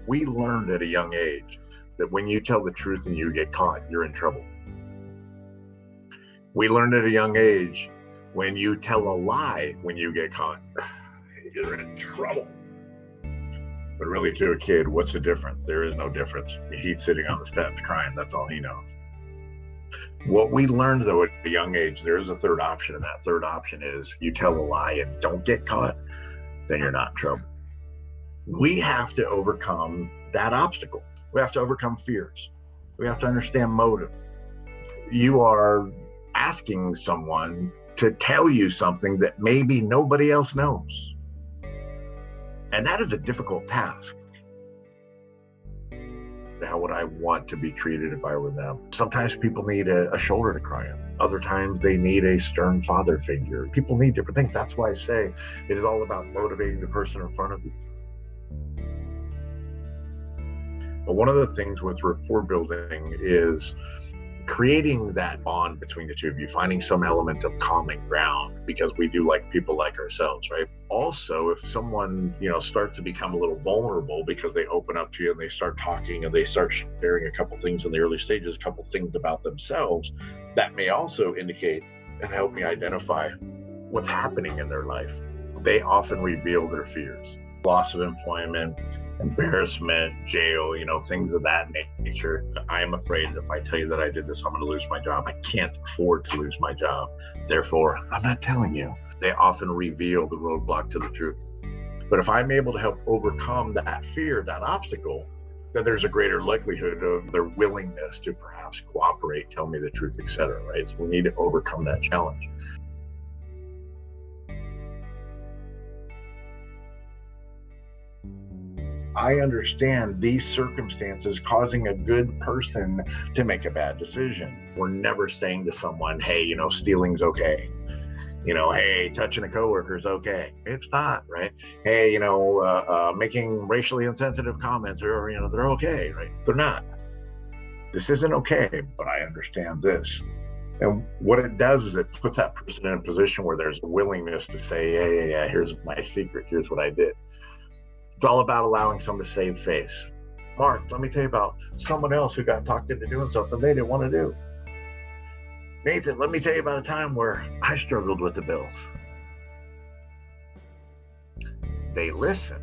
We learned at a young age that when you tell the truth and you get caught, you're in trouble. We learned at a young age when you tell a lie when you get caught, you're in trouble. But really, to a kid, what's the difference? There is no difference. He's sitting on the steps crying. That's all he knows. What we learned, though, at a young age, there is a third option. And that third option is you tell a lie and don't get caught, then you're not in trouble. We have to overcome that obstacle. We have to overcome fears. We have to understand motive. You are asking someone to tell you something that maybe nobody else knows. And that is a difficult task. How would I want to be treated if I were them? Sometimes people need a shoulder to cry on. Other times they need a stern father figure. People need different things. That's why I say it is all about motivating the person in front of you. But one of the things with rapport building is creating that bond between the two of you, finding some element of common ground, because we do like people like ourselves, right? Also, if someone, starts to become a little vulnerable because they open up to you and they start talking and they start sharing a couple things in the early stages, a couple things about themselves, that may also indicate and help me identify what's happening in their life. They often reveal their fears. Loss of employment, embarrassment, jail, things of that nature. I am afraid if I tell you that I did this, I'm going to lose my job. I can't afford to lose my job. Therefore, I'm not telling you. They often reveal the roadblock to the truth. But if I'm able to help overcome that fear, that obstacle, then there's a greater likelihood of their willingness to perhaps cooperate, tell me the truth, etc. Right? So we need to overcome that challenge. I understand these circumstances causing a good person to make a bad decision. We're never saying to someone, hey, stealing's okay. Hey, touching a coworker is okay. It's not, right? Hey, making racially insensitive comments or, they're okay, right? They're not. This isn't okay, but I understand this. And what it does is it puts that person in a position where there's a willingness to say, yeah, here's my secret. Here's what I did. It's all about allowing someone to save face. Mark, let me tell you about someone else who got talked into doing something they didn't want to do. Nathan, let me tell you about a time where I struggled with the bills. They listen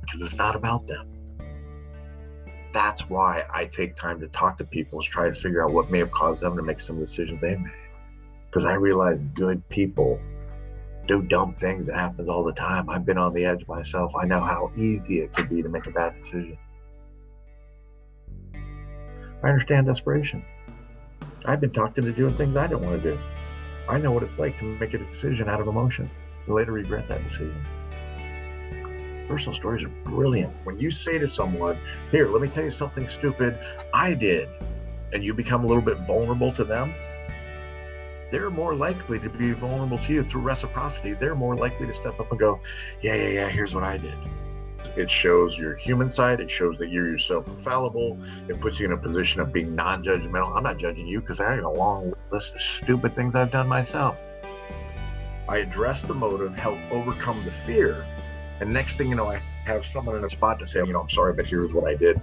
because it's not about them. That's why I take time to talk to people, is try to figure out what may have caused them to make some decisions they made. Because I realize good people do dumb things. That happens all the time. I've been on the edge myself. I know how easy it could be to make a bad decision. I understand desperation. I've been talked into doing things I didn't want to do. I know what it's like to make a decision out of emotions and later regret that decision. Personal stories are brilliant. When you say to someone, here, let me tell you something stupid I did, and you become a little bit vulnerable to them, they're more likely to be vulnerable to you through reciprocity. They're more likely to step up and go, yeah, here's what I did. It shows your human side. It shows that you're yourself fallible. It puts you in a position of being non-judgmental. I'm not judging you because I have a long list of stupid things I've done myself. I address the motive, help overcome the fear. And next thing you know, I have someone in a spot to say, I'm sorry, but here's what I did.